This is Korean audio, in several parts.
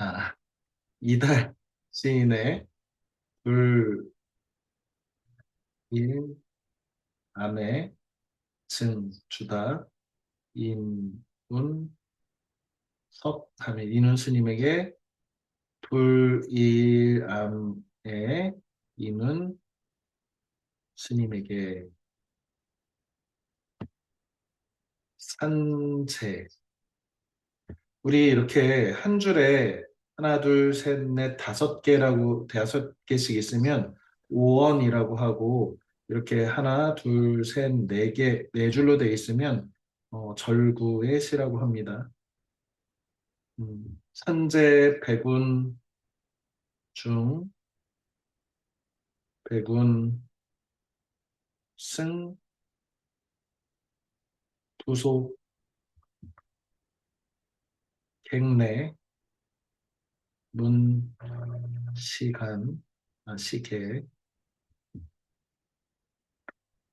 아, 이달 시인의 불, 일, 암의 증, 주다, 인, 운, 섭 하면 인운 스님에게 불, 일, 암의 인운 스님에게 산재. 우리 이렇게 한 줄에 하나, 둘, 셋, 넷, 다섯 개라고, 다섯 개씩 있으면 오원이라고 하고, 이렇게 하나, 둘, 셋, 네 개, 네 줄로 돼 있으면 절구의 시라고 합니다. 산재, 백운, 중, 백운, 승, 부소, 객내, 문, 시간, 시계,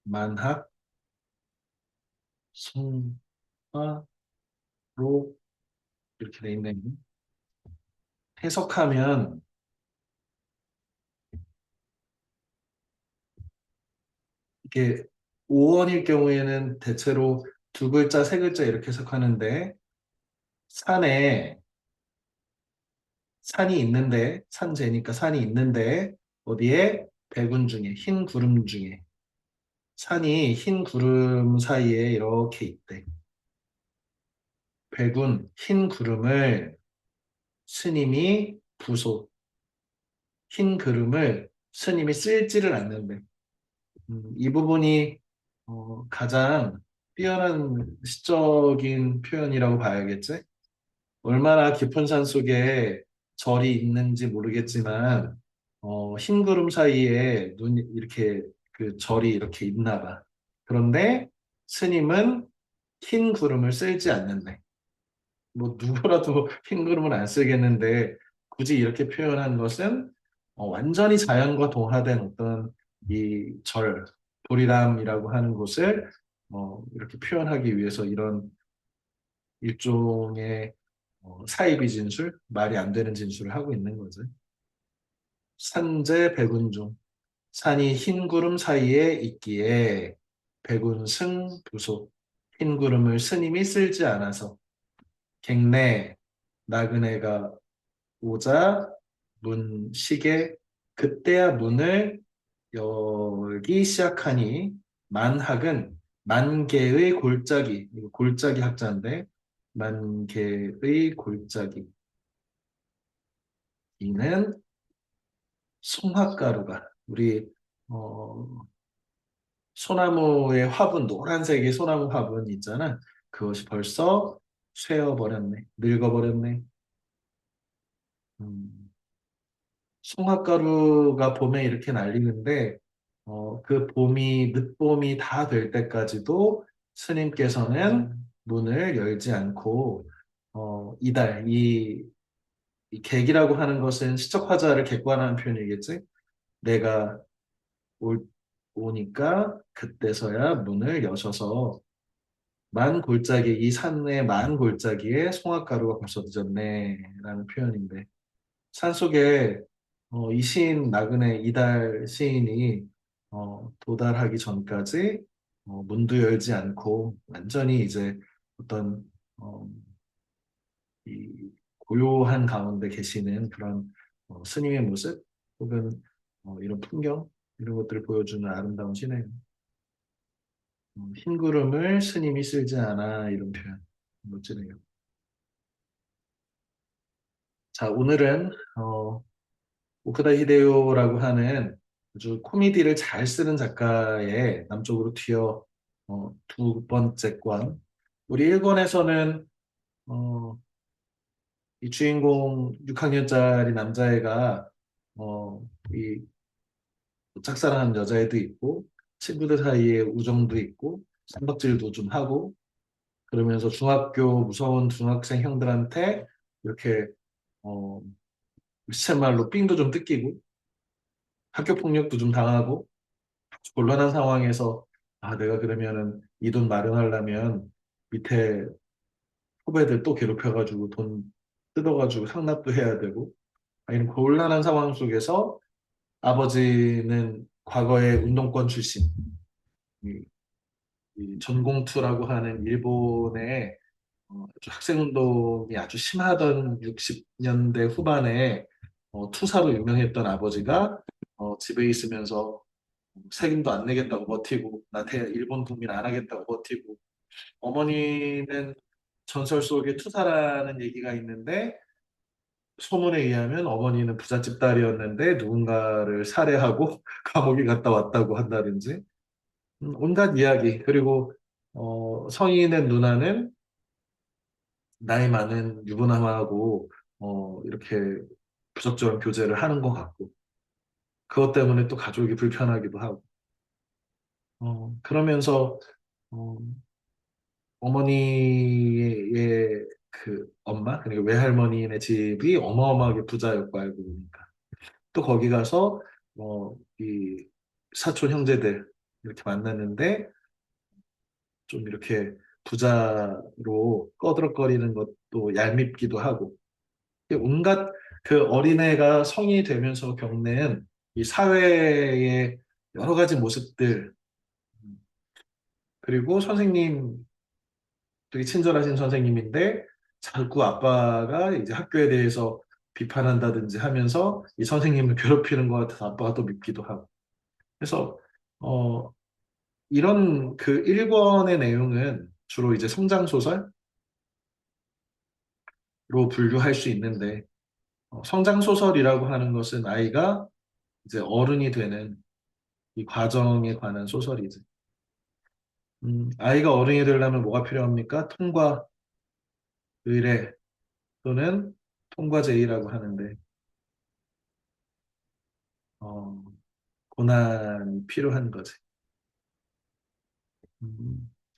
만학, 송화, 로 이렇게 돼 있네요. 해석하면 이게 5원일 경우에는 대체로 두 글자, 세 글자 이렇게 해석하는데 산에 산이 있는데 산재니까 산이 있는데 어디에 백운 중에 흰 구름 중에 산이 흰 구름 사이에 이렇게 있대. 백운 흰 구름을 스님이 부소 흰 구름을 스님이 쓸지를 않는데 이 부분이 가장 뛰어난 시적인 표현이라고 봐야겠지? 얼마나 깊은 산 속에 절이 있는지 모르겠지만, 흰 구름 사이에 눈이 이렇게 그 절이 이렇게 있나 봐. 그런데 스님은 흰 구름을 쓸지 않는데, 뭐 누구라도 흰 구름을 안 쓰겠는데 굳이 이렇게 표현한 것은 완전히 자연과 동화된 어떤 이 절, 도리람이라고 하는 곳을 이렇게 표현하기 위해서 이런 일종의 사이비 진술, 말이 안 되는 진술을 하고 있는 거지. 산재 백운중, 산이 흰 구름 사이에 있기에 백운승 부속, 흰 구름을 스님이 쓸지 않아서 객내 나그네가 오자 문 시계 그때야 문을 열기 시작하니 만학은 만개의 골짜기 이거 골짜기 학자인데 만개의 골짜기 이는 송화가루가 우리 어, 소나무의 화분 노란색의 소나무 화분 있잖아 그것이 벌써 쇠어버렸네 늙어버렸네 음, 송화가루가 봄에 이렇게 날리는데 그 봄이 늦봄이 다 될 때까지도 스님께서는 문을 열지 않고 이달 이 객이라고 하는 것은 시적 화자를 객관하는 표현이겠지. 내가 올, 오니까 그때서야 문을 여셔서 만 골짜기 이 산의 만 골짜기에 송화가루가 벌써 늦었네라는 표현인데 산속에 이 시인 나그네 이달 시인이 도달하기 전까지 문도 열지 않고 완전히 이제 어떤 어, 이 고요한 가운데 계시는 그런 스님의 모습 혹은 이런 풍경 이런 것들을 보여주는 아름다운 시네요. 흰 구름을 스님이 쓸지 않아 이런 표현 멋지네요. 자 오늘은 오크다 히데요라고 하는 아주 코미디를 잘 쓰는 작가의 남쪽으로 튀어 두 번째 권. 우리 일본에서는 어, 이 주인공 6학년짜리 남자애가 어, 이 짝사랑하는 여자애도 있고 친구들 사이에 우정도 있고 삼박질도 좀 하고 그러면서 중학교 무서운 중학생 형들한테 이렇게 어, 시쳇말로 삥도 좀 뜯기고 학교 폭력도 좀 당하고 곤란한 상황에서 아 내가 그러면은 이 돈 마련하려면 밑에 후배들 또 괴롭혀가지고 돈 뜯어가지고 상납도 해야 되고, 이런 곤란한 상황 속에서 아버지는 과거에 운동권 출신, 이, 이 전공투라고 하는 일본의 아주 학생운동이 아주 심하던 60년대 후반에 투사로 유명했던 아버지가 집에 있으면서 세금도 안 내겠다고 버티고, 일본 국민 안 하겠다고 버티고, 어머니는 전설 속에 투사라는 얘기가 있는데, 소문에 의하면 어머니는 부잣집 딸이었는데 누군가를 살해하고 감옥에 갔다 왔다고 한다든지, 온갖 이야기. 그리고 성인의 누나는 나이 많은 유부남하고 이렇게 부적절한 교제를 하는 것 같고, 그것 때문에 또 가족이 불편하기도 하고, 그러면서 어, 어머니의 그 엄마, 그리고 외할머니네 집이 어마어마하게 부자였고, 알고 보니까 또 거기 가서 이 사촌 형제들 이렇게 만났는데, 좀 이렇게 부자로 꺼드럭거리는 것도 얄밉기도 하고, 온갖 그 어린애가 성인이 되면서 겪는 이 사회의 여러 가지 모습들, 그리고 선생님, 되게 친절하신 선생님인데 자꾸 아빠가 이제 학교에 대해서 비판한다든지 하면서 이 선생님을 괴롭히는 것 같아서 아빠가 또 밉기도 하고. 그래서 어, 이런 그 1권의 내용은 주로 이제 성장 소설로 분류할 수 있는데, 성장 소설이라고 하는 것은 아이가 이제 어른이 되는 이 과정에 관한 소설이지. 아이가 어른이 되려면 뭐가 필요합니까? 통과, 의례 또는 통과제의라고 하는데, 어, 고난이 필요한 거지.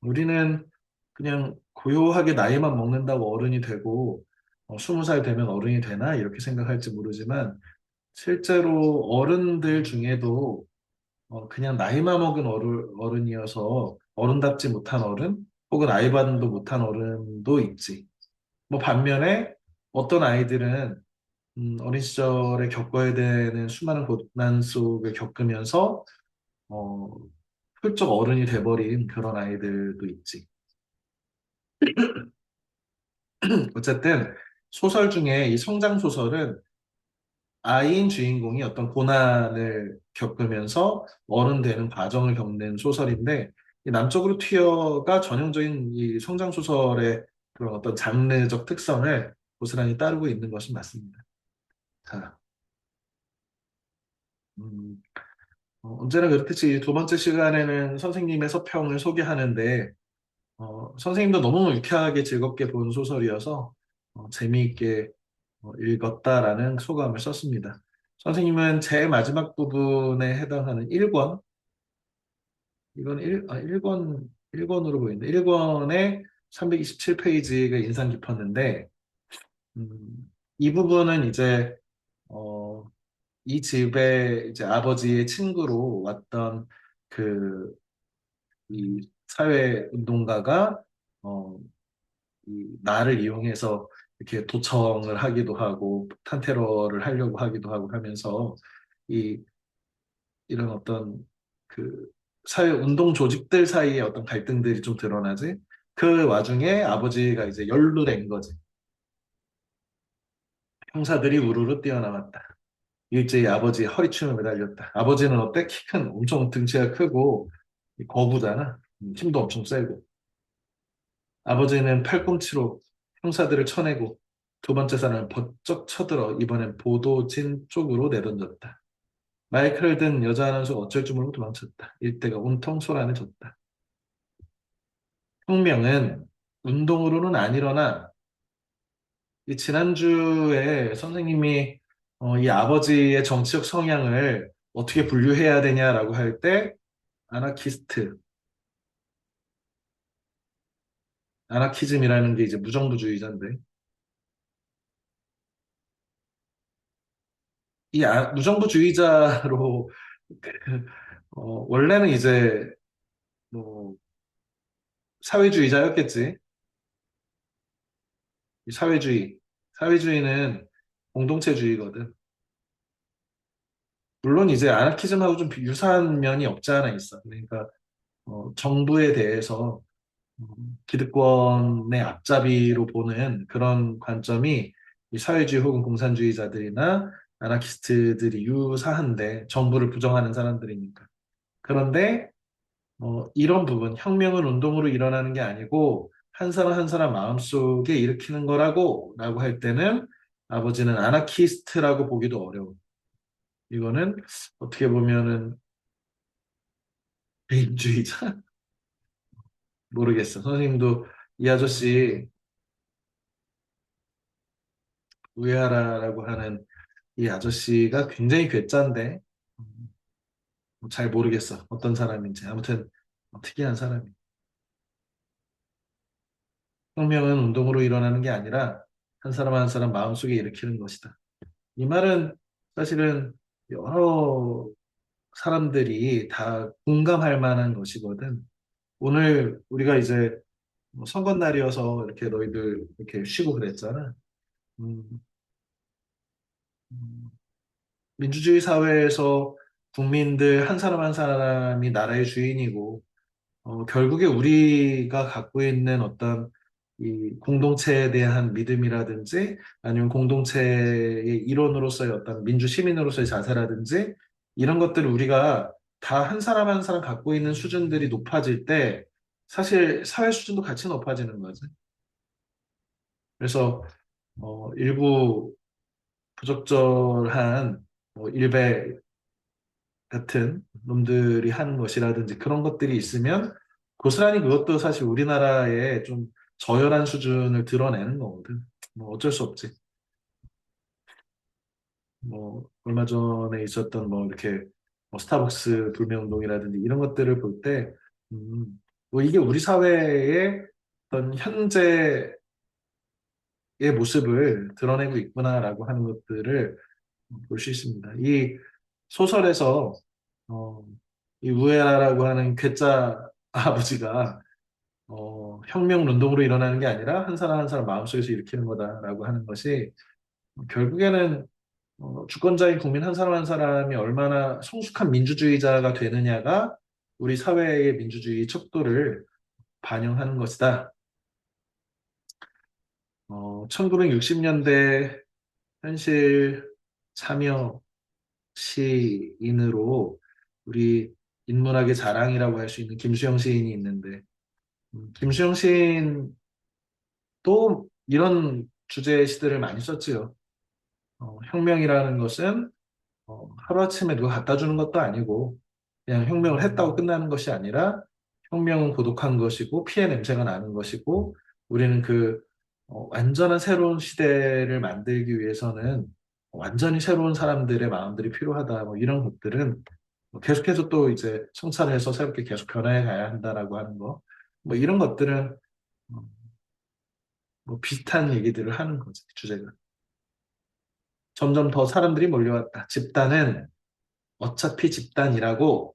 우리는 그냥 고요하게 나이만 먹는다고 어른이 되고, 20살 되면 어른이 되나? 이렇게 생각할지 모르지만, 실제로 어른들 중에도 그냥 나이만 먹은 어른이어서 어른답지 못한 어른, 혹은 아이 반응도 못한 어른도 있지. 뭐 반면에 어떤 아이들은 어린 시절에 겪어야 되는 수많은 고난 속을 겪으면서 어, 훌쩍 어른이 돼버린 그런 아이들도 있지. 어쨌든 소설 중에 이 성장 소설은 아이인 주인공이 어떤 고난을 겪으면서 어른 되는 과정을 겪는 소설인데, 이 남쪽으로 튀어가 전형적인 이 성장 소설의 그런 어떤 장르적 특성을 고스란히 따르고 있는 것은 맞습니다. 자, 음, 언제나 그렇듯이 두 번째 시간에는 선생님의 서평을 소개하는데, 선생님도 너무 유쾌하게 즐겁게 본 소설이어서 재미있게 읽었다라는 소감을 썼습니다. 선생님은 제일 마지막 부분에 해당하는 1권, 이건 1권으로 보이는데, 1권에 327페이지가 인상 깊었는데, 이 부분은 이제, 어, 이 집에 이제 아버지의 친구로 왔던 그, 이 사회운동가가, 어, 이 나를 이용해서 이렇게 도청을 하기도 하고, 폭탄 테러를 하려고 하기도 하고 하면서, 이 이런 어떤 그 사회 운동 조직들 사이의 어떤 갈등들이 좀 드러나지. 그 와중에 아버지가 이제 연루된 거지. 형사들이 우르르 뛰어나왔다. 일제히 아버지의 허리춤에 매달렸다. 아버지는 어때? 키 큰, 엄청 등치가 크고 거부잖아. 힘도 엄청 세고. 아버지는 팔꿈치로 형사들을 쳐내고 두 번째 사람을 번쩍 쳐들어 이번엔 보도진 쪽으로 내던졌다. 마이크를 든 여자 아나운서가 어쩔 줄 모르고 도망쳤다. 일대가 온통 소란해졌다. 혁명은 운동으로는 안 일어나. 이 지난주에 선생님이 이 아버지의 정치적 성향을 어떻게 분류해야 되냐라고 할 때 아나키스트, 아나키즘이라는 게 이제 무정부주의자인데, 이 무정부주의자로 그, 원래는 이제 뭐 사회주의자였겠지. 이 사회주의, 사회주의는 공동체주의거든. 물론 이제 아나키즘하고 좀 유사한 면이 없지 않아 있어. 그러니까 정부에 대해서 기득권의 앞잡이로 보는 그런 관점이 이 사회주의 혹은 공산주의자들이나 아나키스트들이 유사한데 정부를 부정하는 사람들이니까. 그런데 이런 부분, 혁명은 운동으로 일어나는 게 아니고 한 사람 한 사람 마음속에 일으키는 거라고 라고 할 때는 아버지는 아나키스트라고 보기도 어려워. 이거는 어떻게 보면은 개인주의자? 모르겠어. 선생님도 이 아저씨 우에하라라고 하는 이 아저씨가 굉장히 괴짜인데 잘 모르겠어. 어떤 사람인지. 아무튼 특이한 사람이. 혁명은 운동으로 일어나는 게 아니라 한 사람 한 사람 마음속에 일으키는 것이다. 이 말은 사실은 여러 사람들이 다 공감할 만한 것이거든. 오늘 우리가 이제 뭐 선거날이어서 이렇게 너희들 이렇게 쉬고 그랬잖아. 음, 음, 민주주의 사회에서 국민들 한 사람 한 사람이 나라의 주인이고 결국에 우리가 갖고 있는 어떤 이 공동체에 대한 믿음이라든지 아니면 공동체의 일원으로서의 어떤 민주 시민으로서의 자세라든지 이런 것들을 우리가 다 한 사람 한 사람 갖고 있는 수준들이 높아질 때 사실 사회 수준도 같이 높아지는 거지. 그래서 일부 부적절한 일배 같은 놈들이 하는 것이라든지 그런 것들이 있으면 고스란히 그것도 사실 우리나라의 좀 저열한 수준을 드러내는 거거든. 뭐 어쩔 수 없지. 뭐 얼마 전에 있었던 뭐 이렇게 뭐 스타벅스 불매운동이라든지 이런 것들을 볼 때, 뭐 이게 우리 사회의 어떤 현재의 모습을 드러내고 있구나라고 하는 것들을 볼 수 있습니다. 이 소설에서 어, 이 우에라라고 하는 괴짜 아버지가 혁명 운동으로 일어나는 게 아니라 한 사람 한 사람 마음속에서 일으키는 거다라고 하는 것이 결국에는 주권자인 국민 한 사람 한 사람이 얼마나 성숙한 민주주의자가 되느냐가 우리 사회의 민주주의 척도를 반영하는 것이다. 1960년대 현실 참여 시인으로 우리 인문학의 자랑이라고 할 수 있는 김수영 시인이 있는데 김수영 시인도 이런 주제의 시들을 많이 썼지요. 혁명이라는 것은 하루아침에 누가 갖다 주는 것도 아니고 그냥 혁명을 했다고 끝나는 것이 아니라 혁명은 고독한 것이고 피해 냄새가 나는 것이고 우리는 그 완전한 새로운 시대를 만들기 위해서는 완전히 새로운 사람들의 마음들이 필요하다. 뭐 이런 것들은 계속해서 또 이제 성찰해서 새롭게 계속 변화해 가야 한다라고 하는 거. 뭐 이런 것들은 어, 뭐 비슷한 얘기들을 하는 거지, 주제가. 점점 더 사람들이 몰려왔다. 집단은 어차피 집단이라고.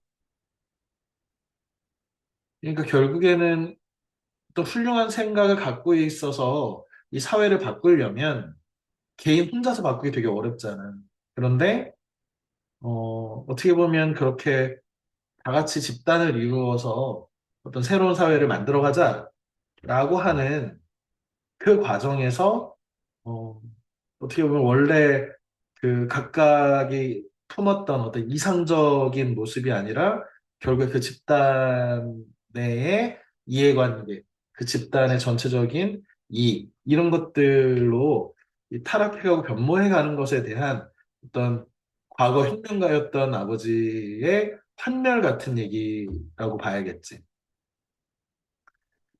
그러니까 결국에는 또 훌륭한 생각을 갖고 있어서 이 사회를 바꾸려면 개인 혼자서 바꾸기 되게 어렵잖아. 그런데 어떻게 보면 그렇게 다 같이 집단을 이루어서 어떤 새로운 사회를 만들어 가자라고 하는 그 과정에서 어, 어떻게 보면 원래 그 각각이 품었던 어떤 이상적인 모습이 아니라 결국에 그 집단 내의 이해관계, 그 집단의 전체적인 이런 것들로 이 타락해가고 변모해가는 것에 대한 어떤 과거 혁명가였던 아버지의 판멸 같은 얘기라고 봐야겠지.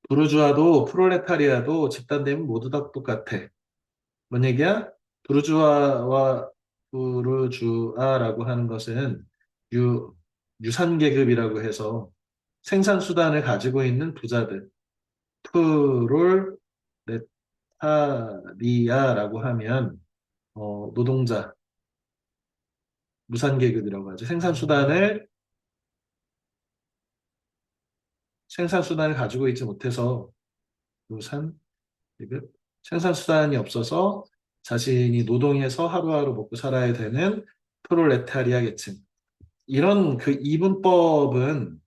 부르주아도 프롤레타리아도 집단되면 모두 다 똑같아. 뭔 얘기야? 부르주아와 부르주아라고 하는 것은 유, 유산계급이라고 해서 생산수단을 가지고 있는 부자들, 프롤레타리아라고 하면 노동자, 무산계급이라고 하죠. 생산수단을 가지고 있지 못해서 무산계급, 생산수단이 없어서 자신이 노동해서 하루하루 먹고 살아야 되는 프롤레타리아 계층. 이런 그 이분법은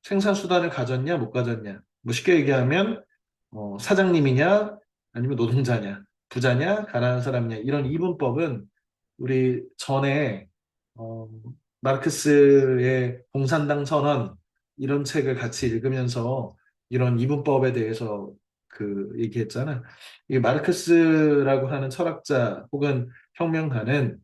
생산수단을 가졌냐, 못 가졌냐. 뭐 쉽게 얘기하면, 사장님이냐, 아니면 노동자냐, 부자냐, 가난한 사람이냐. 이런 이분법은 우리 전에, 어, 마르크스의 공산당 선언, 이런 책을 같이 읽으면서 이런 이분법에 대해서 얘기했잖아. 이 마르크스라고 하는 철학자 혹은 혁명가는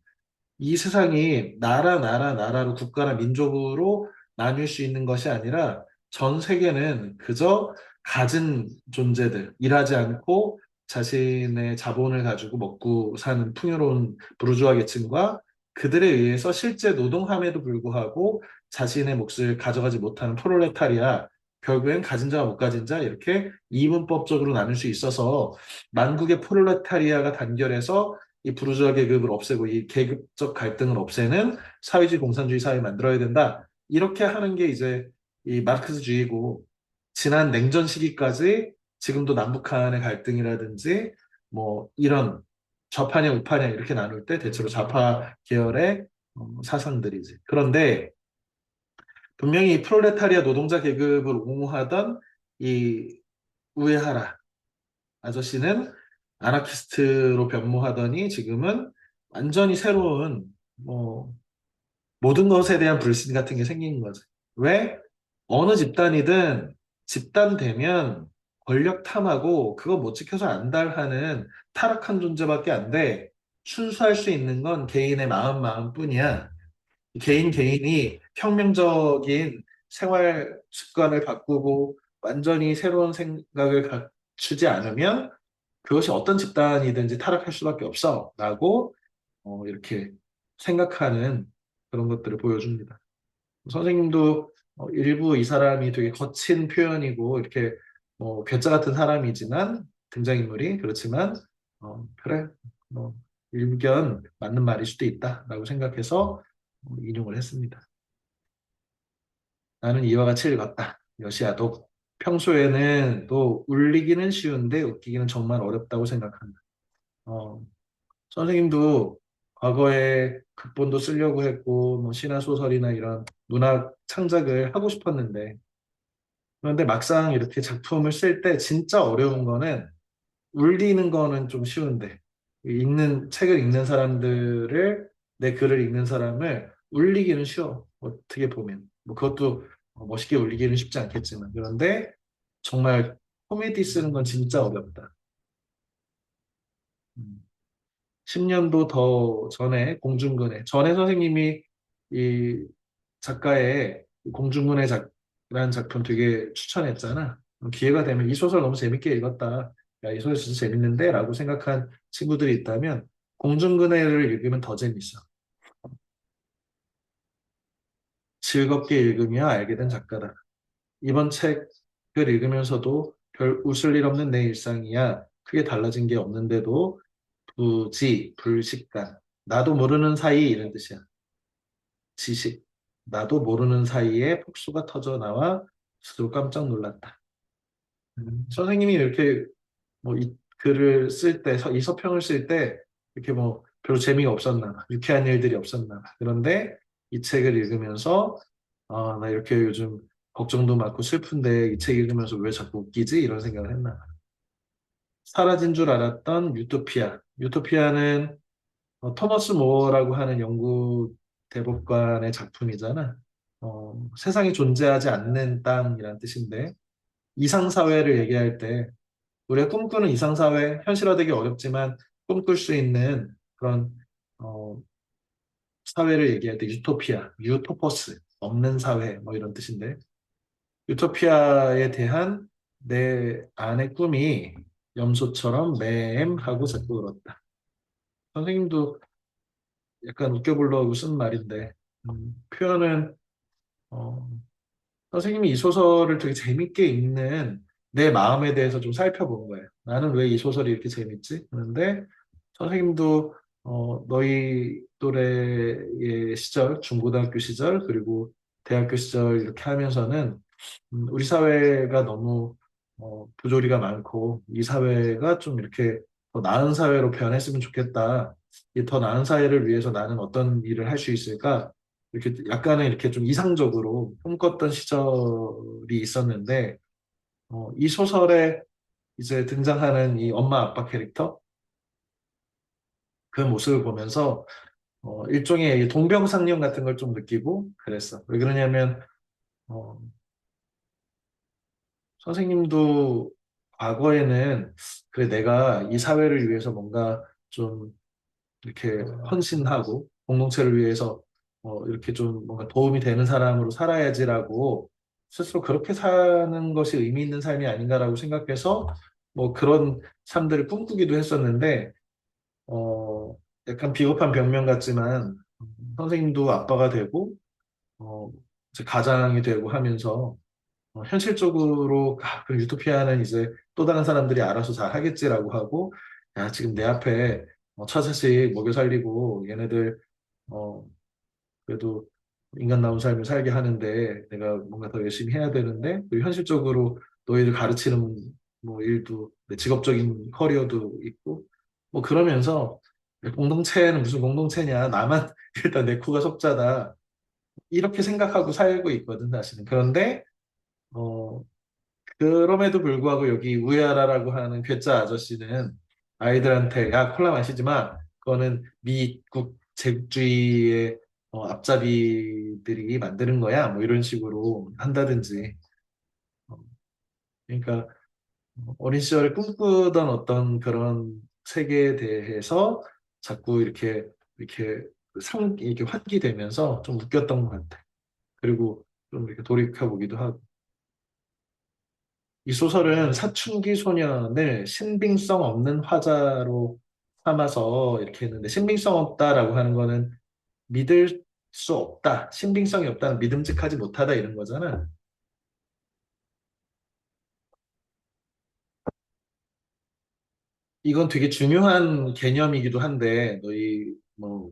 이 세상이 나라로 국가나 민족으로 나뉠 수 있는 것이 아니라 전 세계는 그저 가진 존재들, 일하지 않고 자신의 자본을 가지고 먹고 사는 풍요로운 부르주아 계층과 그들에 의해서 실제 노동함에도 불구하고 자신의 몫을 가져가지 못하는 프롤레타리아, 결국엔 가진 자와 못 가진 자 이렇게 이분법적으로 나눌 수 있어서 만국의 프롤레타리아가 단결해서 이 부르주아 계급을 없애고 이 계급적 갈등을 없애는 사회주의 공산주의 사회 만들어야 된다. 이렇게 하는 게 이제 이 마르크스주의고 지난 냉전 시기까지 지금도 남북한의 갈등이라든지 뭐 이런 좌파냐 우파냐 이렇게 나눌 때 대체로 좌파 계열의 사상들이지. 그런데 분명히 이 프롤레타리아 노동자 계급을 옹호하던 이 우에하라 아저씨는 아나키스트로 변모하더니 지금은 완전히 새로운 뭐 모든 것에 대한 불신 같은 게 생긴 거죠. 왜? 어느 집단이든 집단 되면 권력 탐하고 그거 못 지켜서 안달하는 타락한 존재밖에 안 돼. 순수할 수 있는 건 개인의 마음뿐이야. 개인이 혁명적인 생활 습관을 바꾸고 완전히 새로운 생각을 갖추지 않으면 그것이 어떤 집단이든지 타락할 수밖에 없어. 라고 이렇게 생각하는 그런 것들을 보여줍니다. 선생님도 일부 이 사람이 되게 거친 표현이고 이렇게 괴짜 같은 사람이지만 등장인물이 그렇지만 그래 일견 맞는 말일 수도 있다라고 생각해서 인용을 했습니다. 나는 이와 같이 읽었다. 여시아도 평소에는 또 울리기는 쉬운데 웃기기는 정말 어렵다고 생각한다. 어, 선생님도 과거에 극본도 쓰려고 했고, 뭐 신화 소설이나 이런 문학 창작을 하고 싶었는데, 그런데 막상 이렇게 작품을 쓸 때 진짜 어려운 거는 울리는 거는 좀 쉬운데, 책을 읽는 사람들을, 내 글을 읽는 사람을 울리기는 쉬워. 어떻게 보면. 뭐 그것도 멋있게 울리기는 쉽지 않겠지만. 그런데 정말 코미디 쓰는 건 진짜 어렵다. 음. 10년도 더 전에 공중근해 전에 선생님이 이 작가의 공중근해 라는 작품 되게 추천했잖아. 기회가 되면 이 소설 너무 재밌게 읽었다. 야, 이 소설 진짜 재밌는데? 라고 생각한 친구들이 있다면 공중근해를 읽으면 더 재밌어. 즐겁게 읽으며 알게 된 작가다. 이번 책을 읽으면서도 별 웃을 일 없는 내 일상이야. 크게 달라진 게 없는데도 불식간. 나도 모르는 사이 이런 뜻이야. 지식. 나도 모르는 사이에 폭소가 터져 나와 스스로 깜짝 놀랐다. 선생님이 이렇게 뭐 이 글을 쓸 때, 이 서평을 쓸 때 이렇게 뭐 별로 재미가 없었나 봐. 유쾌한 일들이 없었나 봐. 그런데 이 책을 읽으면서 나 이렇게 요즘 걱정도 많고 슬픈데 이 책 읽으면서 왜 자꾸 웃기지? 이런 생각을 했나 봐. 사라진 줄 알았던 유토피아. 유토피아는 토머스 모어라고 하는 영국 대법관의 작품이잖아. 세상에 존재하지 않는 땅이란 뜻인데 이상사회를 얘기할 때 우리가 꿈꾸는 이상사회, 현실화되기 어렵지만 꿈꿀 수 있는 그런 어, 사회를 얘기할 때 유토피아, 유토퍼스, 없는 사회 뭐 이런 뜻인데 유토피아에 대한 내 안의 꿈이 염소처럼 맴하고 자꾸 울었다. 선생님도 약간 웃겨보려고 쓴 말인데 표현은 어, 선생님이 이 소설을 되게 재밌게 읽는 내 마음에 대해서 좀 살펴본 거예요. 나는 왜 이 소설이 이렇게 재밌지? 그런데 선생님도 너희 또래의 시절, 중고등학교 시절, 그리고 대학교 시절 이렇게 하면서는 우리 사회가 너무 부조리가 많고 이 사회가 좀 이렇게 더 나은 사회로 변했으면 좋겠다. 이 더 나은 사회를 위해서 나는 어떤 일을 할 수 있을까? 이렇게 약간은 이렇게 좀 이상적으로 꿈꿨던 시절이 있었는데, 이 소설에 이제 등장하는 이 엄마 아빠 캐릭터, 그 모습을 보면서 일종의 이 동병상련 같은 걸 좀 느끼고 그랬어. 왜 그러냐면, 어, 선생님도 과거에는 그래, 내가 이 사회를 위해서 뭔가 좀 이렇게 헌신하고 공동체를 위해서 이렇게 좀 뭔가 도움이 되는 사람으로 살아야지라고 스스로 그렇게 사는 것이 의미 있는 삶이 아닌가라고 생각해서 뭐 그런 삶들을 꿈꾸기도 했었는데 어, 약간 비겁한 변명 같지만 선생님도 아빠가 되고 어, 이제 가장이 되고 하면서 현실적으로 그 유토피아는 이제 또 다른 사람들이 알아서 잘 하겠지라고 하고 야 지금 내 앞에 처자식 먹여 살리고 얘네들 어 그래도 인간다운 삶을 살게 하는데 내가 뭔가 더 열심히 해야 되는데 또 현실적으로 너희를 가르치는 뭐 일도 내 직업적인 커리어도 있고 뭐 그러면서 공동체는 무슨 공동체냐 나만 일단 내 코가 석자다 이렇게 생각하고 살고 있거든 사실은 그런데 어 그럼에도 불구하고 여기 우에아라라고 하는 괴짜 아저씨는 아이들한테 야 콜라 마시지 마. 그거는 미국 제국주의의 앞잡이들이 만드는 거야. 뭐 이런 식으로 한다든지. 어, 그러니까 어린 시절에 꿈꾸던 어떤 그런 세계에 대해서 자꾸 이렇게 환기되면서 좀 웃겼던 것 같아. 그리고 좀 이렇게 돌이켜 보기도 하고. 이 소설은 사춘기 소년을 신빙성 없는 화자로 삼아서 이렇게 했는데 신빙성 없다라고 하는 거는 믿을 수 없다, 신빙성이 없다는 믿음직하지 못하다 이런 거잖아. 이건 되게 중요한 개념이기도 한데 너희 뭐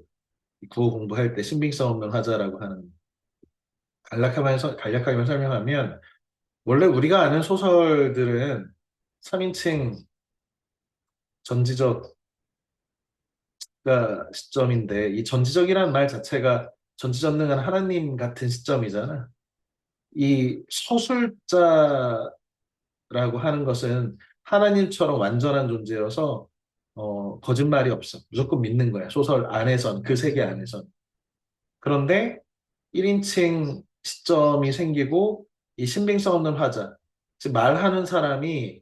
국어 공부할 때 신빙성 없는 화자라고 하는 간략하게만 설명하면 원래 우리가 아는 소설들은 3인칭 전지적 시점인데 이 전지적이라는 말 자체가 전지전능한 하나님 같은 시점이잖아. 이 서술자라고 하는 것은 하나님처럼 완전한 존재여서 거짓말이 없어. 무조건 믿는 거야. 소설 안에선 그 세계 안에선. 그런데 1인칭 시점이 생기고 이 신빙성 없는 화자, 즉 말하는 사람이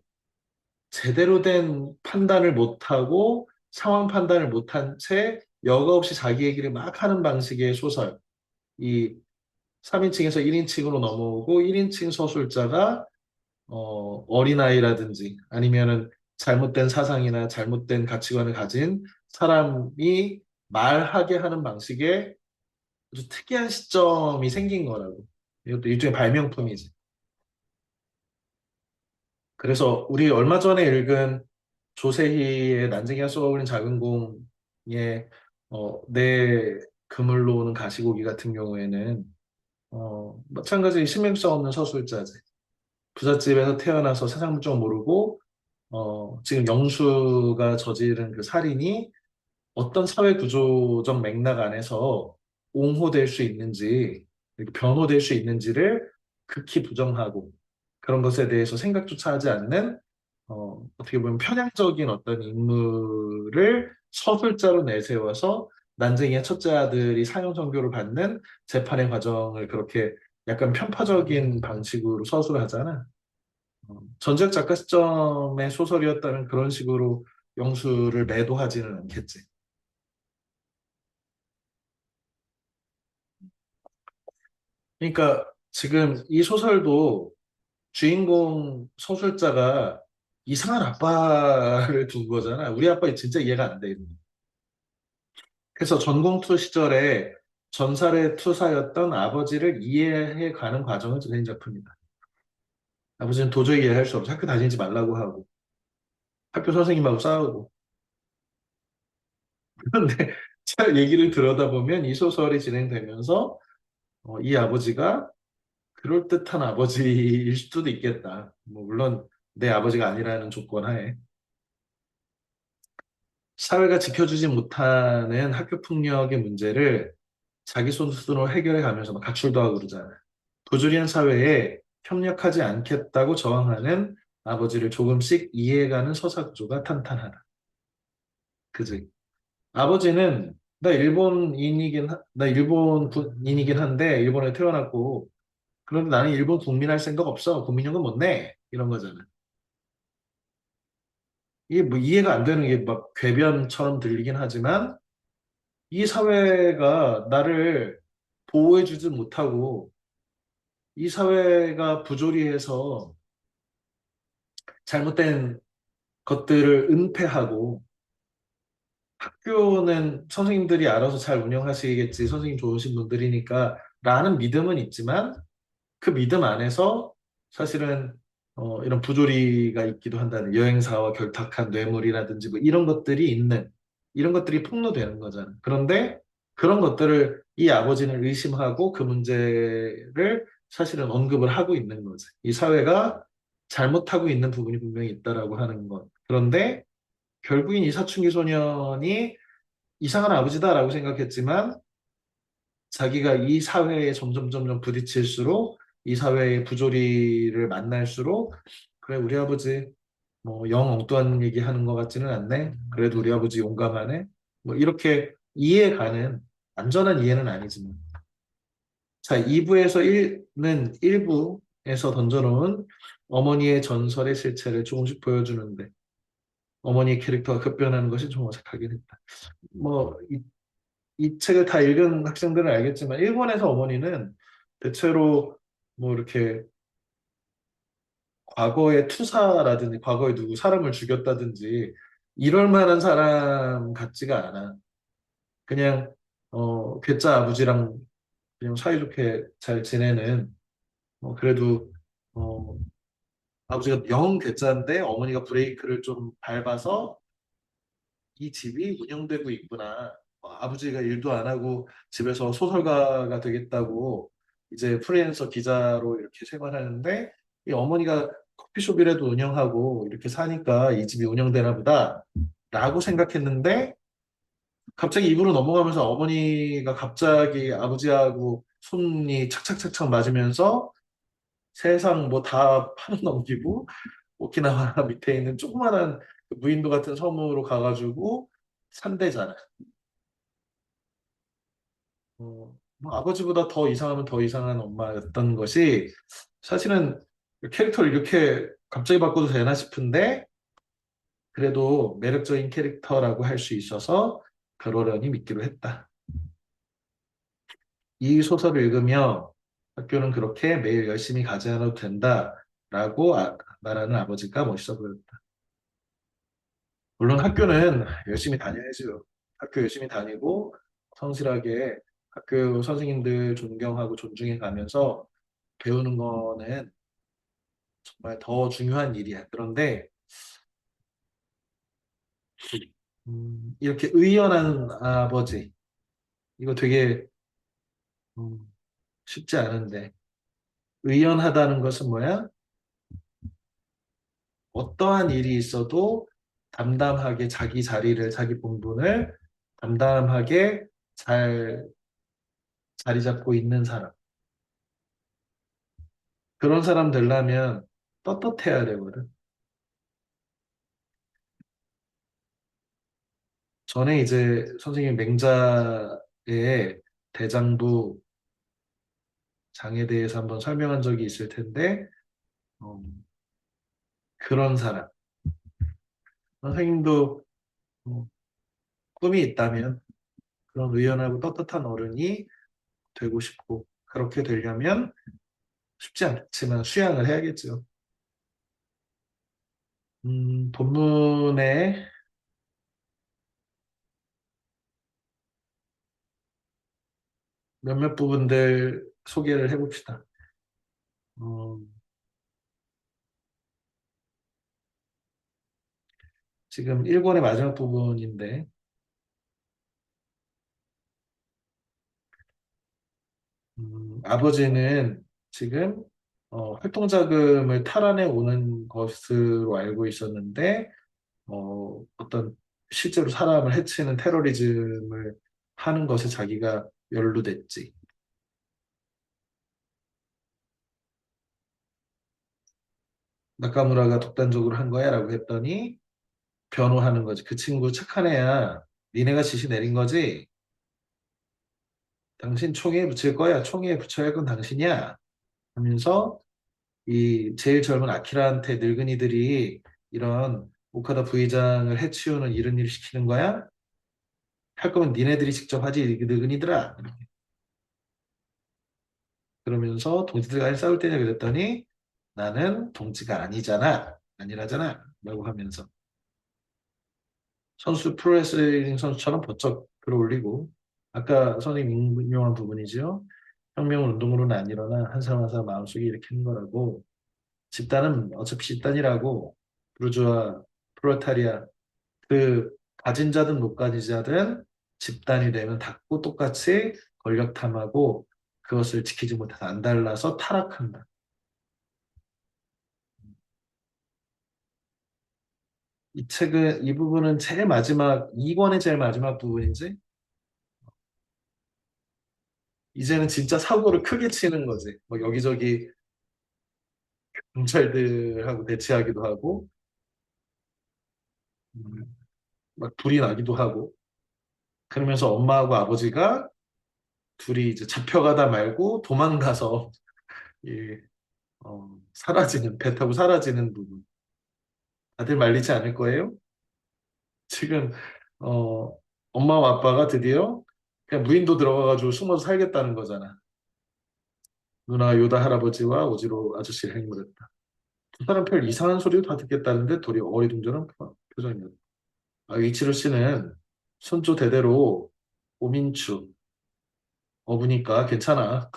제대로 된 판단을 못하고 상황 판단을 못한 채 여과 없이 자기 얘기를 막 하는 방식의 소설. 이 3인칭에서 1인칭으로 넘어오고 1인칭 서술자가 어린아이라든지 아니면은 잘못된 사상이나 잘못된 가치관을 가진 사람이 말하게 하는 방식의 아주 특이한 시점이 생긴 거라고. 이것도 일종의 발명품이지. 그래서 우리 얼마 전에 읽은 조세희의 난쟁이가 쏘아올린 작은 공의 내 그물로 오는 가시고기 같은 경우에는 마찬가지 신빙성 없는 서술자지. 부잣집에서 태어나서 세상 물정 모르고 지금 영수가 저지른 그 살인이 어떤 사회 구조적 맥락 안에서 옹호될 수 있는지, 이렇게 변호될 수 있는지를 극히 부정하고 그런 것에 대해서 생각조차 하지 않는 어떻게 보면 편향적인 어떤 인물을 서술자로 내세워서 난쟁이의 첫째 아들이 사형 선고를 받는 재판의 과정을 그렇게 약간 편파적인 방식으로 서술하잖아. 전작 작가 시점의 소설이었다면 그런 식으로 영수를 매도하지는 않겠지. 그러니까 지금 이 소설도 주인공 서술자가 이상한 아빠를 둔 거잖아. 우리 아빠 진짜 이해가 안 돼. 그래서 전공투 시절에 전설의 투사였던 아버지를 이해해 가는 과정을 그린 작품이다. 아버지는 도저히 이해할 수 없어. 학교 다니지 말라고 하고, 학교 선생님하고 싸우고. 그런데 잘 얘기를 들여다보면 이 소설이 진행되면서 이 아버지가 그럴듯한 아버지일 수도 있겠다. 뭐 물론 내 아버지가 아니라는 조건 하에. 사회가 지켜주지 못하는 학교 폭력의 문제를 자기 손으로 해결해 가면서 막 가출도 하고 그러잖아요. 부조리한 사회에 협력하지 않겠다고 저항하는 아버지를 조금씩 이해해가는 서사 구조가 탄탄하다. 그지? 아버지는 나 일본인이긴 한데 일본에 태어났고 그런데 나는 일본 국민 할 생각 없어. 국민연금 못 내. 이런 거잖아. 이게 뭐 이해가 안 되는 게 막 궤변처럼 들리긴 하지만 이 사회가 나를 보호해주지 못하고 이 사회가 부조리해서 잘못된 것들을 은폐하고 학교는 선생님들이 알아서 잘 운영하시겠지. 선생님 좋으신 분들이니까 라는 믿음은 있지만 그 믿음 안에서 사실은 이런 부조리가 있기도 한다는 여행사와 결탁한 뇌물이라든지 뭐 이런 것들이 폭로되는 거잖아. 그런데 그런 것들을 이 아버지는 의심하고 그 문제를 사실은 언급을 하고 있는 거지. 이 사회가 잘못하고 있는 부분이 분명히 있다라고 하는 것. 그런데 결국엔 이 사춘기 소년이 이상한 아버지다라고 생각했지만 자기가 이 사회에 점점 부딪힐수록 이 사회의 부조리를 만날수록 그래 우리 아버지 뭐 영 엉뚱한 얘기 하는 것 같지는 않네. 그래도 우리 아버지 용감하네. 뭐 이렇게 이해가는 완전한 이해는 아니지만 자 2부에서 1는 1부에서 던져놓은 어머니의 전설의 실체를 조금씩 보여주는데 어머니의 캐릭터가 급변하는 것이 좀 어색하긴 했다. 이 책을 다 읽은 학생들은 알겠지만 일본에서 어머니는 대체로 뭐 이렇게 과거의 투사라든지 과거에 누구 사람을 죽였다든지 이럴 만한 사람 같지가 않아. 그냥 괴짜 아버지랑 그냥 사이좋게 잘 지내는 그래도 어, 아버지가 영 괴짜인데 어머니가 브레이크를 좀 밟아서 이 집이 운영되고 있구나. 아버지가 일도 안 하고 집에서 소설가가 되겠다고 이제 프리랜서 기자로 이렇게 생활하는데 이 어머니가 커피숍이라도 운영하고 이렇게 사니까 이 집이 운영되나 보다 라고 생각했는데 갑자기 입으로 넘어가면서 어머니가 갑자기 아버지하고 손이 착착착착 맞으면서 세상 뭐 다 팔아넘기고 오키나와 밑에 있는 조그만한 그 무인도 같은 섬으로 가가지고 산대잖아. 뭐 아버지보다 더 이상하면 더 이상한 엄마였던 것이 사실은 캐릭터를 이렇게 갑자기 바꿔도 되나 싶은데 그래도 매력적인 캐릭터라고 할 수 있어서 그러려니 믿기로 했다. 이 소설을 읽으며 학교는 그렇게 매일 열심히 가지 않아도 된다라고 말하는 아버지가 멋있어 보였다. 물론 학교는 열심히 다녀야죠. 학교 열심히 다니고 성실하게 학교 선생님들 존경하고 존중해 가면서 배우는 거는 정말 더 중요한 일이야. 그런데 이렇게 의연한 아버지 이거 되게 음, 쉽지 않은데 의연하다는 것은 뭐야? 어떠한 일이 있어도 담담하게 자기 자리를 자기 본분을 담담하게 잘 자리 잡고 있는 사람. 그런 사람 되려면 떳떳해야 되거든. 전에 이제 선생님 맹자의 대장부 장에 대해서 한번 설명한 적이 있을 텐데, 어, 그런 사람. 선생님도 어, 꿈이 있다면 그런 의연하고 떳떳한 어른이 되고 싶고, 그렇게 되려면 쉽지 않지만 수양을 해야겠죠. 본문의 몇몇 부분들 소개를 해봅시다. 어, 지금 1권의 마지막 부분인데, 아버지는 지금 활동자금을 탈환해 오는 것으로 알고 있었는데 어떤 실제로 사람을 해치는 테러리즘을 하는 것에 자기가 연루됐지. 나카무라가 독단적으로 한 거야? 라고 했더니 변호하는 거지. 그 친구 착한 애야. 니네가 지시 내린 거지? 당신 총에 붙일 거야. 총에 붙여야 할 건 당신이야. 하면서 이 제일 젊은 아키라한테 늙은이들이 이런 오카다 부의장을 해치우는 이런 일을 시키는 거야? 할 거면 니네들이 직접 하지, 이 늙은이들아. 그러면서 동지들과 싸울 때냐 그랬더니 나는 동지가 아니잖아. 아니라잖아. 라고 하면서 선수 프로레슬링 선수처럼 번쩍 들어올리고 아까 선생님 인용한 부분이죠. 혁명은 운동으로는 안 일어나 한 사람 한 사람 마음속에 일으키는 거라고 집단은 어차피 집단이라고 부르주아 프롤레타리아 그 가진 자든 못 가진 자든 집단이 되면 닫고 똑같이 권력 탐하고 그것을 지키지 못해서 안달나서 타락한다. 이 책은 이 부분은 제일 마지막 2권의 제일 마지막 부분이지. 이제는 진짜 사고를 크게 치는 거지. 뭐 여기저기 경찰들하고 대치하기도 하고 음, 막 불이 나기도 하고 그러면서 엄마하고 아버지가 둘이 이제 잡혀가다 말고 도망가서 이, 사라지는 배 타고 사라지는 부분. 다들 말리지 않을 거예요? 지금 어, 엄마와 아빠가 드디어 그냥 무인도 들어가가지고 숨어서 살겠다는 거잖아. 누나 요다 할아버지와 오지로 아저씨를 행물했다. 두 사람 별 이상한 소리도 다 듣겠다는데 도리 어리둥절한 표정이었다. 아, 이치로 씨는 손조 대대로 오민추 어부니까 괜찮아.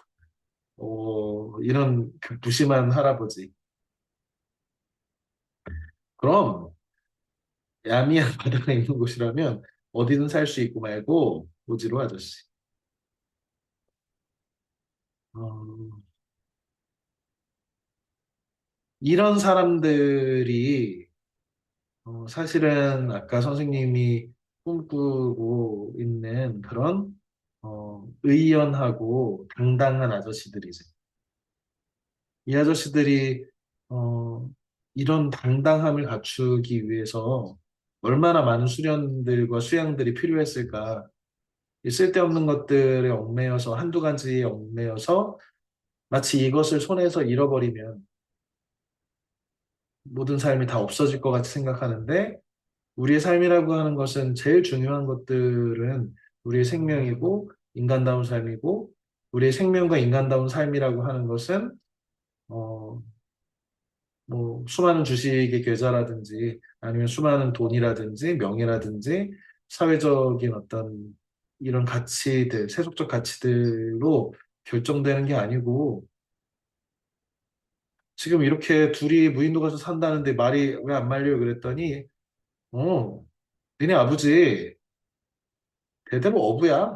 이런 그 무심한 할아버지. 그럼 야미한 바다가 있는 곳이라면 어디든 살 수 있고 말고 오지로 아저씨. 어, 이런 사람들이 사실은 아까 선생님이 꿈꾸고 있는 그런 의연하고 당당한 아저씨들이지. 이 아저씨들이 어, 이런 당당함을 갖추기 위해서 얼마나 많은 수련들과 수양들이 필요했을까. 이 쓸데없는 것들에 얽매여서 한두 가지에 얽매여서 마치 이것을 손에서 잃어버리면 모든 삶이 다 없어질 것 같이 생각하는데 우리의 삶이라고 하는 것은 제일 중요한 것들은 우리의 생명이고 인간다운 삶이고 우리의 생명과 인간다운 삶이라고 하는 것은 어, 뭐 수많은 주식의 계좌라든지 아니면 수많은 돈이라든지 명예라든지 사회적인 어떤 이런 가치들, 세속적 가치들로 결정되는 게 아니고 지금 이렇게 둘이 무인도 가서 산다는데 말이 왜 안 말려요 그랬더니 어, 니네 아버지 대대로 어부야.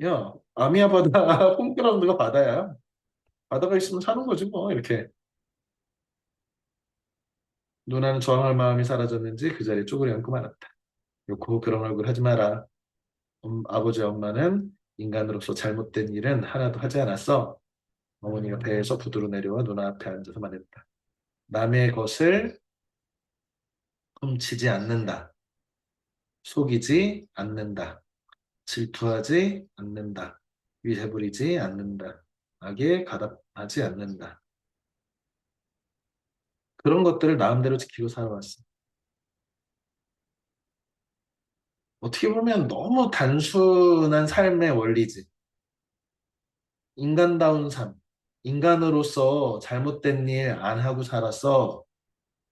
야, 아미아 바다 홈그라운드가 바다야. 바다가 있으면 사는 거지 뭐 이렇게. 누나는 저항할 마음이 사라졌는지 그 자리에 쪼그려 앉고 말았다. 요코 그런 얼굴 하지 마라. 아버지 엄마는 인간으로서 잘못된 일은 하나도 하지 않았어. 어머니가 배에서 부두로 내려와 누나 앞에 앉아서 말했다. 남의 것을 훔치지 않는다. 속이지 않는다. 질투하지 않는다. 위세 부리지 않는다. 악에 가담하지 않는다. 그런 것들을 마음대로 지키고 살아왔어. 어떻게 보면 너무 단순한 삶의 원리지. 인간다운 삶. 인간으로서 잘못된 일 안 하고 살았어.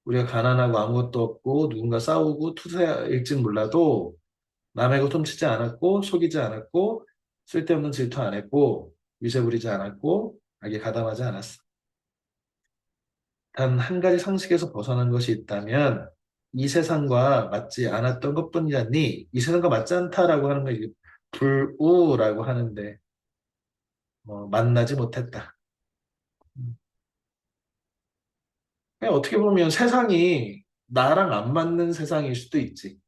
우리가 가난하고 아무것도 없고 누군가 싸우고 투사일진 몰라도 남의 것 훔치지 않았고 속이지 않았고 쓸데없는 질투 안 했고 위세 부리지 않았고 악에 가담하지 않았어. 단 한 가지 상식에서 벗어난 것이 있다면 이 세상과 맞지 않았던 것뿐이잖니 이 세상과 맞지 않다라고 하는 걸 이제 불우라고 하는데 만나지 못했다. 그냥 어떻게 보면 세상이 나랑 안 맞는 세상일 수도 있지.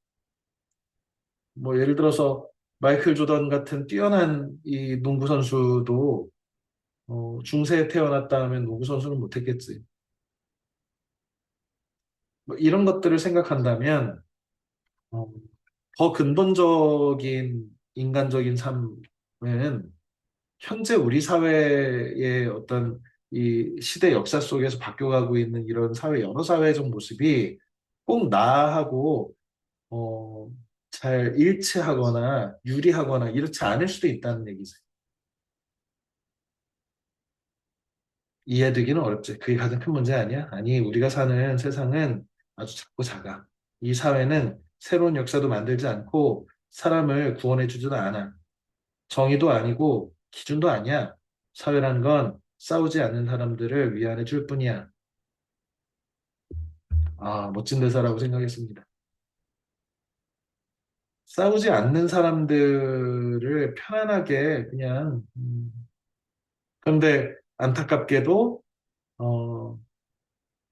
뭐 예를 들어서 마이클 조던 같은 뛰어난 이 농구 선수도 중세에 태어났다 하면 농구 선수는 못했겠지. 뭐 이런 것들을 생각한다면 어, 더 근본적인 인간적인 삶은 현재 우리 사회의 어떤 이 시대 역사 속에서 바뀌어가고 있는 이런 사회 여러 사회적 모습이 꼭 나하고 어, 잘 일치하거나 유리하거나 이렇지 않을 수도 있다는 얘기지. 이해되기는 어렵지. 그게 가장 큰 문제 아니야? 아니, 우리가 사는 세상은 아주 작고 작아. 이 사회는 새로운 역사도 만들지 않고 사람을 구원해주지도 않아. 정의도 아니고 기준도 아니야. 사회란 건 싸우지 않는 사람들을 위안해 줄 뿐이야. 아, 멋진 대사라고 생각했습니다. 싸우지 않는 사람들을 편안하게 그냥 그런데 안타깝게도 어,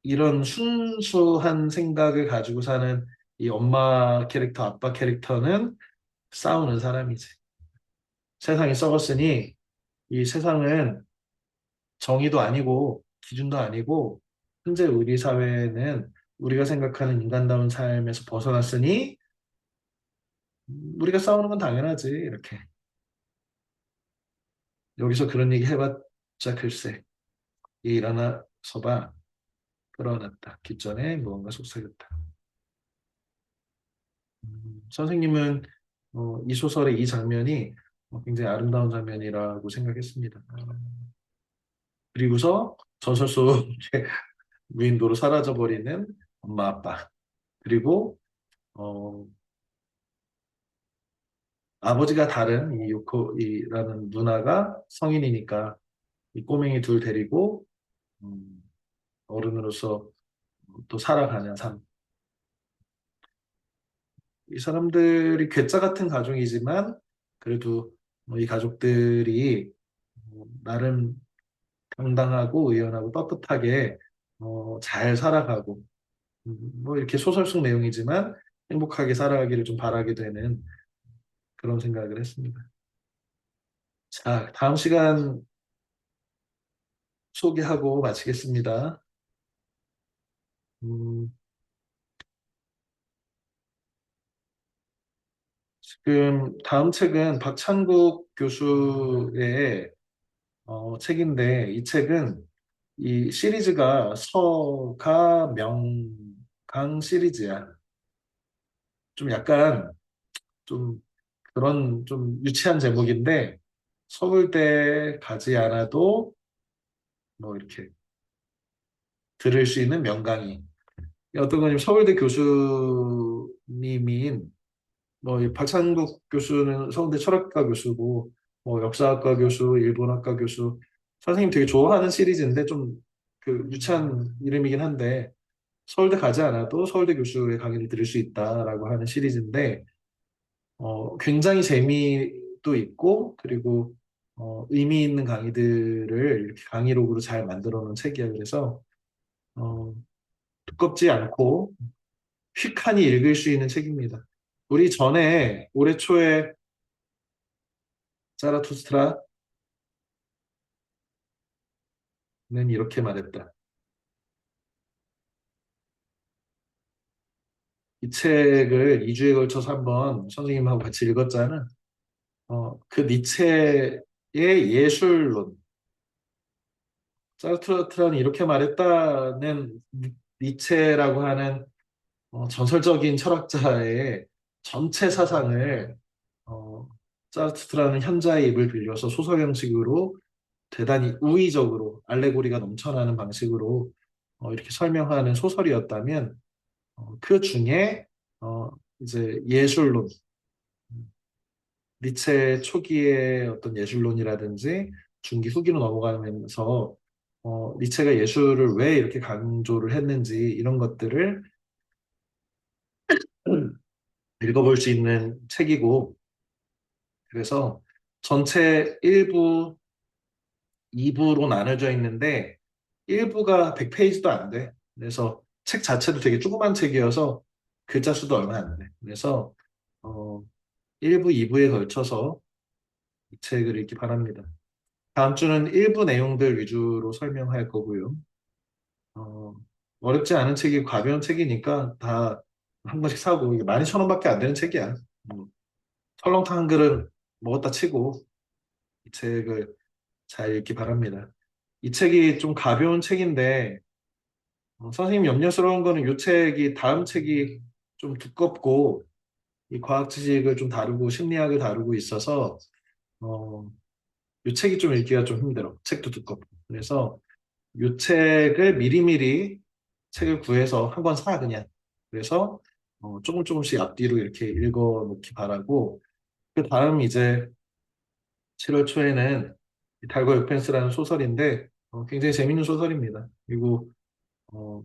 이런 순수한 생각을 가지고 사는 이 엄마 캐릭터, 아빠 캐릭터는 싸우는 사람이지. 세상이 썩었으니 이 세상은 정의도 아니고 기준도 아니고 현재 우리 사회는 우리가 생각하는 인간다운 삶에서 벗어났으니 우리가 싸우는 건 당연하지. 이렇게 여기서 그런 얘기 해봤자 글쎄 이 일어나서 봐 끌어놨다. 귓전에 무언가 속삭였다. 선생님은 이 소설의 이 장면이 굉장히 아름다운 장면이라고 생각했습니다. 그리고서 전설 속의 무인도로 사라져버리는 엄마 아빠 그리고 어, 아버지가 다른 이 요코이라는 누나가 성인이니까 이 꼬맹이 둘 데리고 음, 어른으로서 또 살아가는 삶. 이 사람들이 괴짜 같은 가족이지만 그래도 뭐이 가족들이 나름 당당하고 의연하고 떳떳하게 잘 살아가고 뭐 이렇게 소설 속 내용이지만 행복하게 살아가기를 좀 바라게 되는 그런 생각을 했습니다. 자, 다음 시간 소개하고 마치겠습니다. 음, 지금 다음 책은 박찬국 교수의 책인데 이 책은 이 시리즈가 서가 명강 시리즈야. 좀 약간 좀 그런 좀 유치한 제목인데 서울대 가지 않아도 뭐 이렇게 들을 수 있는 명강의. 어떤 거냐면 서울대 교수님인 뭐이 박찬국 교수는 서울대 철학과 교수고 뭐 역사학과 교수, 일본학과 교수 선생님 되게 좋아하는 시리즈인데 좀 그 유치한 이름이긴 한데 서울대 가지 않아도 서울대 교수의 강의를 들을 수 있다라고 하는 시리즈인데 굉장히 재미도 있고 그리고 의미 있는 강의들을 이렇게 강의록으로 잘 만들어 놓은 책이야. 그래서 어, 두껍지 않고 휙하니 읽을 수 있는 책입니다. 우리 전에 올해 초에 자라투스트라는 이렇게 말했다. 이 책을 2주에 걸쳐서 한번 선생님하고 같이 읽었잖아. 그 니체의 예술론, 자라투스트라는 이렇게 말했다는 니체라고 하는 전설적인 철학자의 전체 사상을 자르트라는 현자의 입을 빌려서 소설 형식으로 대단히 우의적으로 알레고리가 넘쳐나는 방식으로 이렇게 설명하는 소설이었다면 그 중에 어, 이제 예술론, 니체 초기의 어떤 예술론이라든지 중기 후기로 넘어가면서 니체가 예술을 왜 이렇게 강조를 했는지 이런 것들을 읽어볼 수 있는 책이고 그래서 전체 1부, 2부로 나눠져 있는데 1부가 100페이지도 안 돼. 그래서 책 자체도 되게 조그만 책이어서 글자 수도 얼마 안 돼. 그래서 어, 1부, 2부에 걸쳐서 이 책을 읽기 바랍니다. 다음 주는 1부 내용들 위주로 설명할 거고요. 어, 어렵지 않은 책이 가벼운 책이니까 다 한 권씩 사고 이게 12,000원밖에 안 되는 책이야. 설렁탕 한 그릇 먹었다 치고 이 책을 잘 읽기 바랍니다. 이 책이 좀 가벼운 책인데 선생님 염려스러운 거는 이 책이 다음 책이 좀 두껍고 이 과학 지식을 좀 다루고 심리학을 다루고 있어서 어, 이 책이 좀 읽기가 좀 힘들어. 책도 두껍고. 그래서 이 책을 미리미리 책을 구해서 한 권 사 그냥. 그래서 조금 조금씩 앞뒤로 이렇게 읽어 놓기 바라고 그 다음 이제 7월 초에는 이 달과 육펜스라는 소설인데 굉장히 재밌는 소설입니다. 그리고 어,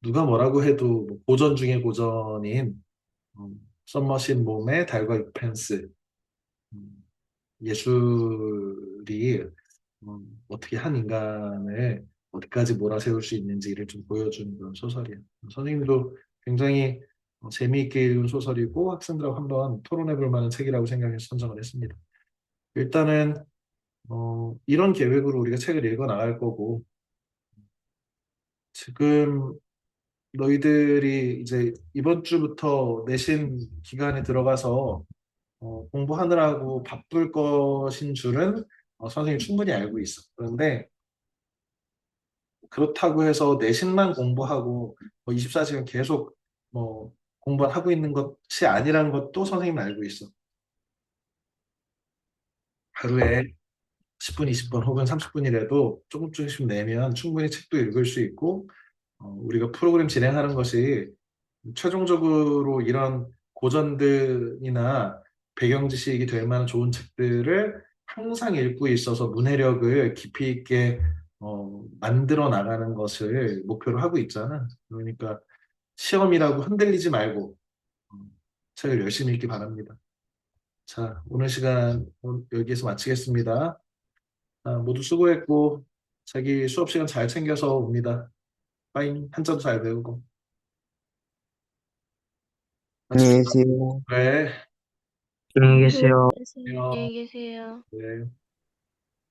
누가 뭐라고 해도 뭐 고전 중에 고전인 썸머신 몸의 달과 육펜스 음, 예술이 어떻게 한 인간을 어디까지 몰아세울 수 있는지를 좀 보여주는 그런 소설이에요. 선생님도 굉장히 재미있게 읽은 소설이고 학생들하고 한번 토론해 볼 만한 책이라고 생각해서 선정을 했습니다. 일단은 이런 계획으로 우리가 책을 읽어 나갈 거고 지금 너희들이 이제 이번 주부터 내신 기간에 들어가서 공부하느라고 바쁠 것인 줄은 선생님이 충분히 알고 있어. 그런데 그렇다고 해서 내신만 공부하고 뭐 24시간 계속 뭐 공부를 하고 있는 것이 아니라는 것도 선생님은 알고 있어. 하루에 10분, 20분 혹은 30분이라도 조금씩 내면 충분히 책도 읽을 수 있고 우리가 프로그램 진행하는 것이 최종적으로 이런 고전들이나 배경 지식이 될 만한 좋은 책들을 항상 읽고 있어서 문해력을 깊이 있게 만들어 나가는 것을 목표로 하고 있잖아. 그러니까 시험이라고 흔들리지 말고 어, 책을 열심히 읽기 바랍니다. 자, 오늘 시간 여기에서 마치겠습니다. 모두 수고했고 자기 수업 시간 잘 챙겨서 옵니다. 빠잉 한자도 잘 배우고 안녕히 마칩시다. 계세요. 네. 안녕히 네, 계세요. 안녕히 계세요. 안녕. 네.